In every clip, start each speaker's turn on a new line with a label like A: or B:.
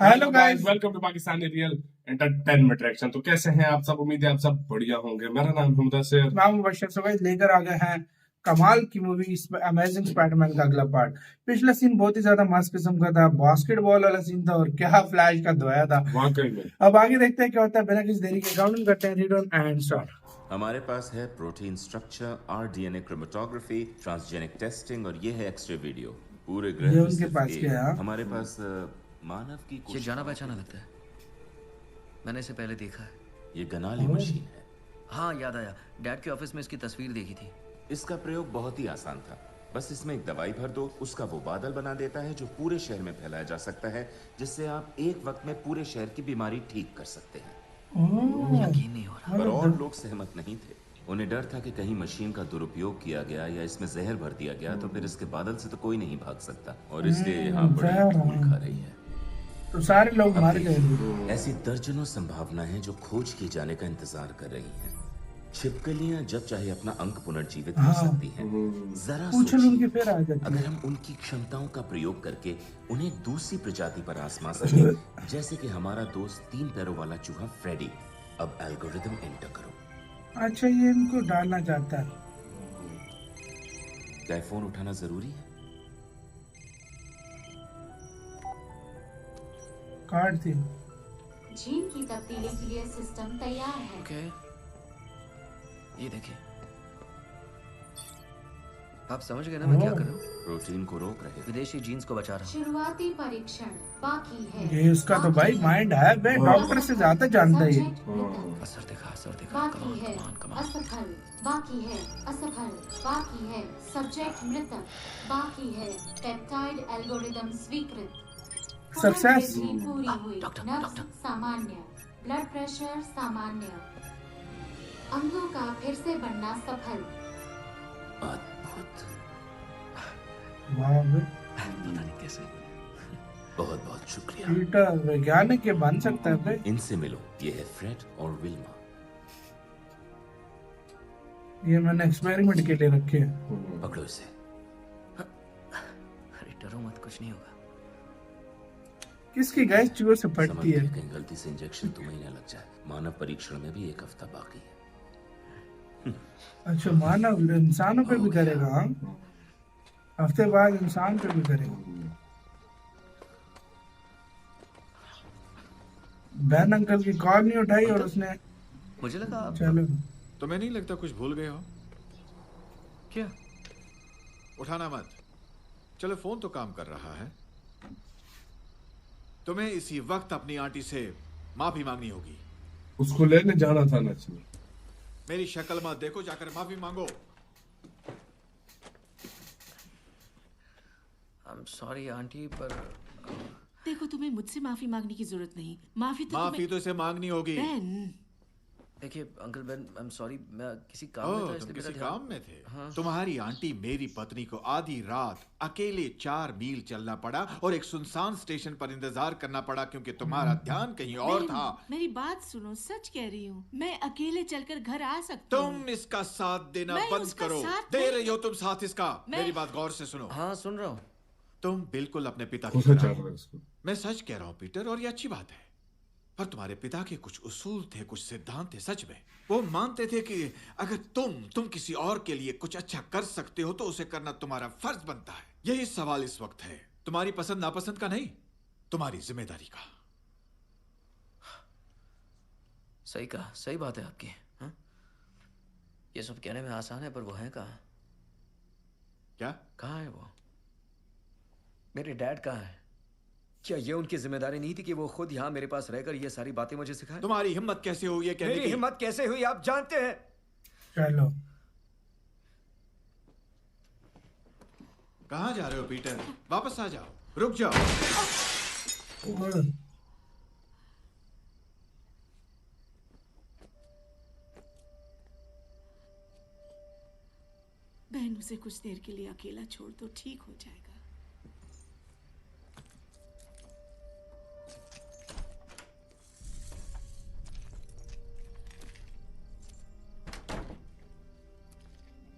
A: Hello guys,
B: welcome to Pakistani real entertainment reaction. तो कैसे हैं आप सब? उम्मीद है आप सब बढ़िया होंगे। मेरा नाम है मुदस्सिर।
A: मैं मुबशर। सो गाइस, लेकर आ गए हैं कमाल की मूवी अमेजिंग स्पाइडरमैन का अगला पार्ट। पिछला सीन बहुत ही ज्यादा मस्त किस्म का था, बास्केटबॉल वाला सीन था और क्या फ्लैश का धोया था।
B: वाकई में
A: अब आगे देखते हैं क्या होता है। बिना किसी देरी के काउंटिंग करते हैं। Read on and start.
C: हमारे पास है protein structure, rDNA chromatography, transgenic testing और ये है एक्सरे वीडियो। पूरे ग्रह
A: ये
C: पे
A: उनके
C: सिर्फ
A: पास
C: एक।
A: क्या है?
C: हमारे पास मानव की
D: ये जाना पहचाना लगता है, मैंने इसे पहले देखा है।
C: ये गनाली मशीन है।
D: हाँ याद आया, डैड के ऑफिस में इसकी तस्वीर देखी थी।
C: इसका प्रयोग बहुत ही आसान था। बस इसमें एक दवाई भर दो, उसका वो बादल बना देता है जो पूरे शहर में फैलाया जा सकता है, जिससे आप एक वक्त में पूरे शहर की बीमारी ठीक कर सकते हैं।
D: यकीन नहीं हो रहा।
C: पर और लोग सहमत नहीं थे। उन्हें डर था कि कहीं मशीन का दुरुपयोग किया गया या इसमें जहर भर दिया गया तो फिर इसके बादल से तो कोई नहीं भाग सकता, और इसलिए यहाँ बड़ी धूल खा रही है।
A: तो सारे लोग
C: अब
A: मर गए।
C: देखिए, ऐसी दर्जनों संभावनाएं जो खोज किए जाने का इंतजार कर रही हैं। छिपकलियां जब चाहे अपना अंक पुनर्जीवित कर सकती हैं। जरा
A: पूछल उनकी
C: सोचिए,
A: फिर आ जाती
C: अगर
A: है।
C: हम उनकी क्षमताओं का प्रयोग करके उन्हें दूसरी प्रजाति पर आजमा सके, जैसे कि हमारा दोस्त 3 पैरों वाला चूहा फ्रेडी। अब एल्गोरिदम एंटर करो।
A: अच्छा, ये इनको डालना चाहता है।
C: क्या फोन उठाना जरूरी है?
A: कार्ड थी।
E: जीन की तब्दीली के लिए सिस्टम तैयार है।
D: ओके, ये देखिए, आप समझ गए ना मैं क्या कर रहा हूँ?
C: प्रोटीन को रोक रहे हैं।
D: विदेशी जीन्स को बचा रहा हूँ।
E: शुरुआती परीक्षण बाकी है।
A: ये उसका तो भाई माइंड है, वे डॉक्टर से ज्यादा जानता है ये।
D: असर दिखा,
E: बाकी है
D: कमान कमान।
E: असफल, बाकी है असफल, बाकी है सब्जेक्ट मृतक, बाकी है पेप्टाइड एल्गोरिदम स्वीकृत।
A: Success.
E: पुनर्वृद्धि पूरी हुई।
D: डॉक्टर,
E: नब्ज
D: डॉक्टर।
E: सामान्य, ब्लड प्रेशर सामान्य, अंगों का फिर से बनना सफल।
C: अद्भुत।
A: वाह बे,
D: पता नहीं कैसे।
C: बहुत बहुत शुक्रिया।
A: पीटर वैज्ञानिक ये बन सकता है बे।
C: इनसे मिलो, ये है फ्रेड और विल्मा।
A: ये मैंने एक्सपेरिमेंट के लिए रखे हैं।
C: पकड़ो इसे।
D: अरे डरो मत, कुछ नहीं होगा।
A: किसकी गैस चूहे से
C: समझ
A: फटती है?
C: गए, कहीं गलती से इंजेक्शन तुम्हें ही ना लग जाए। मानव परीक्षण में भी 1 हफ्ता बाकी है।
A: अच्छा, मानव इंसानों पे भी करेगा? हाँ, हफ्ते बाद इंसान पे भी करेगा। बहन अंकल की कॉल नहीं उठाई और उसने
D: मुझे लगा आप
A: चलो।
F: तुम्हें नहीं लगता कुछ भूल गए हो?
D: क्या?
F: उठाना मत। चलो, फोन तो काम कर रहा है। तुम्हें इसी वक्त अपनी आंटी से माफी मांगनी होगी।
B: उसको लेने जाना था ना।
F: मेरी शक्ल मत देखो, जाकर माफी मांगो।
D: I'm sorry आंटी, पर
G: देखो, तुम्हें मुझसे माफी मांगने की जरूरत नहीं। माफी तो
F: माफी तो इसे मांगनी होगी।
G: बेन,
D: देखिए अंकल बेन, I'm sorry, मैं किसी काम में था
F: तुम
D: इसलिए
F: किसी
D: मेरा ध्यान।
F: काम में थे?
D: हाँ।
F: तुम्हारी आंटी मेरी पत्नी को आधी रात अकेले 4 मील चलना पड़ा और एक सुनसान स्टेशन पर इंतजार करना पड़ा क्योंकि तुम्हारा ध्यान कहीं और
G: बेन,
F: था।
G: मेरी बात सुनो, सच कह रही हूँ। मैं अकेले चलकर घर आ सकती हूँ।
F: तुम इसका साथ देना
G: मैं
F: बंद
G: उसका
F: करो।
G: साथ
F: दे
G: नहीं-
F: रही हो तुम साथ इसका।
G: मैं-
F: मेरी बात गौर से सुनो।
D: हाँ सुन रहा हूँ।
F: तुम बिल्कुल अपने पिता की
B: उसे
F: तरह
B: चल
F: हो।
B: रहा है उसको।
F: मैं सच कह रहा हूं पीटर, और ये अच्छी बात है। पर तुम्हारे पिता के कुछ उसूल थे, कुछ सिद्धांत थे। सच में वो मानते थे कि अगर तुम किसी और के लिए कुछ अच्छा कर सकते हो तो उसे करना तुम्हारा फर्ज बनता है। यही सवाल इस वक्त है, तुम्हारी पसंद नापसंद का नहीं, तुम्हारी जिम्मेदारी का।
D: सही कहा, सही बात है आपकी। हाँ? ये सब कहने में आसान है, पर वो है कहाँ?
F: क्या?
D: कहाँ है वो? मेरे डैड कहाँ है? क्या ये उनकी जिम्मेदारी नहीं थी कि वो खुद यहाँ मेरे पास रहकर ये सारी बातें मुझे सिखाए?
F: तुम्हारी हिम्मत कैसे हुई है कहने
D: मेरी
F: की?
D: हिम्मत कैसे हुई आप जानते हैं?
A: चलो,
F: कहां जा रहे हो पीटर? वापस आ जाओ, रुक जाओ।
A: और
G: बहन, उसे कुछ देर के लिए अकेला छोड़ दो, ठीक हो जाएगा।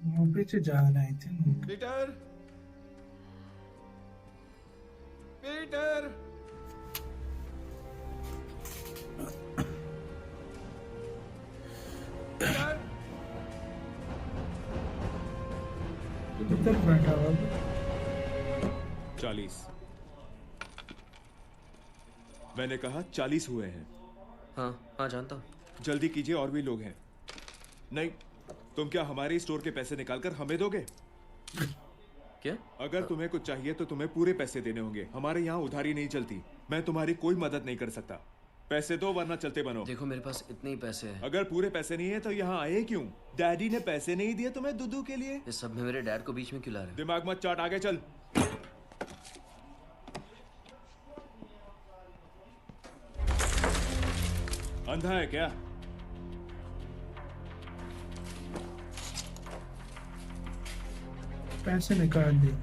A: वो पीछे जा रहे थे।
F: पीटर, पीटर,
A: किधर बैठा हुआ?
H: 40। मैंने कहा 40 हुए हैं।
D: हाँ हाँ जानता हूँ।
H: जल्दी कीजिए, और भी लोग हैं। नहीं, तुम क्या हमारे स्टोर के पैसे निकालकर हमें दोगे?
D: क्या?
H: अगर तुम्हें कुछ चाहिए तो तुम्हें पूरे पैसे देने होंगे। हमारे यहाँ उधारी नहीं चलती। मैं तुम्हारी कोई मदद नहीं कर सकता। पैसे दो वरना चलते बनो।
D: देखो मेरे पास इतने ही पैसे हैं।
H: अगर पूरे पैसे नहीं है तो यहाँ आए क्यों? डैडी ने पैसे नहीं दिए तुम्हें दुदू के लिए?
D: इस सब में मेरे डैड को बीच में क्यों ला रहे हो?
H: दिमाग मत चाट, आगे चल। अंधा है क्या?
A: पैसे निकाल दिए।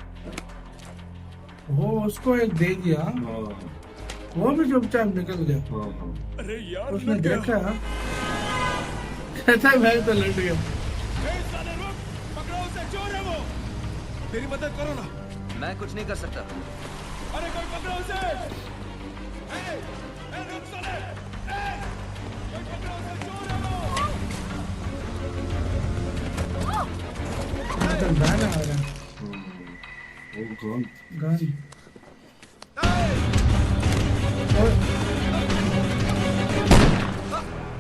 A: वो उसको एक दे दिया,
B: हाँ,
A: वो भी चुपचाप निकल गया।
B: हाँ, हाँ।
H: अरे यार,
A: उसने
H: लग गया।
A: देखा, कहता है मैं तो लट गया।
H: ए, साले रुक, पकड़ो उसे, चोर है वो। मेरी मदद करो ना।
D: मैं कुछ नहीं कर सकता।
H: अरे कोई पकड़ो उसे। ए, रुक साले। ए, कोई पकड़ो उसे, चोर है वो।
A: तो गाना आ रहा है।
B: वो कौन?
A: गान।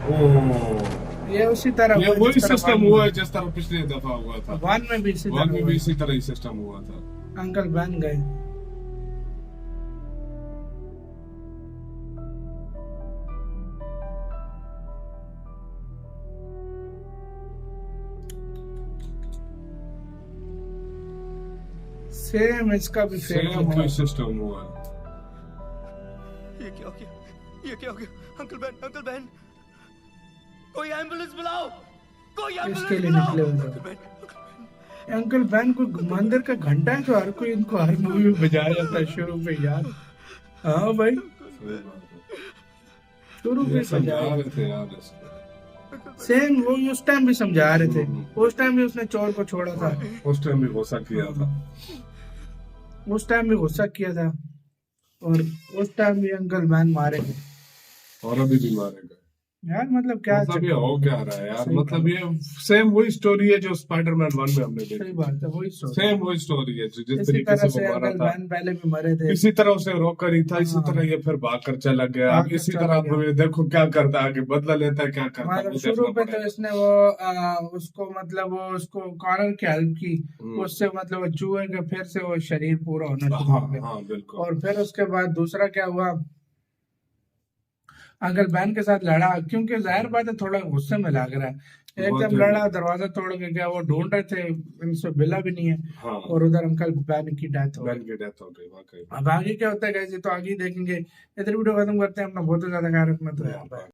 B: ओह,
A: ये उसी तरह
B: ये वही सिस्टम हुआ है जिस तरह पिछली दफा हुआ था।
A: वन में भी इसी
B: वन में
A: तरह
B: भी इसी तरह ही सिस्टम हुआ था।
A: अंकल बन गए। सेम इसका भी फेक
B: सेम
A: हुआ।
B: वही सिस्टम हुआ है।
D: ये क्या हो गया? ये क्या हो गया? अंकल बहन, कोई एम्बुलेंस बुलाओ, कोई एम्बुलेंस
A: इसके लिए
D: बुलाओ।
A: निकले हुए थे। अंकल बैन को मंदिर का घंटा है तो हर कोई इनको हर मूवी में बजाया जाता है शुरू पे यार। हाँ भाई, शुरू पे
B: ये समझा
A: बजाया।
B: रहे थे यार इसको।
A: सेम वो उस टाइम भी समझा रहे थे। उस टाइम भी उसने चोर को छोड़ा था।
B: उस टाइम भी गुस्सा किया था।
A: उस टाइम भी गुस्सा किया था और उस टाइम भी अंकल बैन मारे थे
B: और अभी भी मारेगा
A: यार। मतलब क्या
B: मतलब ये हो क्या रहा है यार?
A: सही
B: मतलब ये सेम वही स्टोरी है जो स्पाइडरमैन 1 में हमने
A: सही
B: देखी।
A: बात है, वही सोच।
B: सेम वही स्टोरी है जिस
A: इसी
B: तरीके
A: तरह
B: से
A: से
B: वो मारा
A: अंकल
B: था,
A: बैन पहले भी मरे थे।
B: इसी तरह उसे रोका नहीं था, इसी
A: हाँ।
B: तरह ये फिर भागकर चला गया।
A: भागकर
B: इसी
A: चला
B: तरह
A: गया।
B: अब ये देखो क्या करता है, आगे बदला लेता है, क्या करता है,
A: मतलब
B: वो
A: शुरू
B: देखना
A: पे तो
B: पड़ेगा।
A: इसने वो उसको मतलब वो उसको कॉर्नर की हेल्प की। उससे मतलब वो चूहे के फिर से वो शरीर पूरा होना शुरू
B: हाँ
A: हो गया।
B: हाँ बिल्कुल।
A: और फिर उसके बाद दूसरा क्या हुआ, अंकल बैन के साथ लड़ा, क्योंकि जाहिर बात है थोड़ा गुस्से में लग रहा है।
B: बहुत
A: एकदम
B: ही-
A: लड़ा, दरवाजा तोड़ के गया, वो ढूंढ रहे थे, इनसे मिला भी नहीं है।
B: हाँ,
A: और उधर अंकल बैन की डेथ हो
B: बैन
A: गई।
B: की डेथ हो गई वाकई।
A: अब आगे क्या होता है गाइस, ये तो आगे ही देखेंगे। इधर वीडियो खत्म करते हैं। अपना बहुत ही ज्यादा ख्याल रखना। तो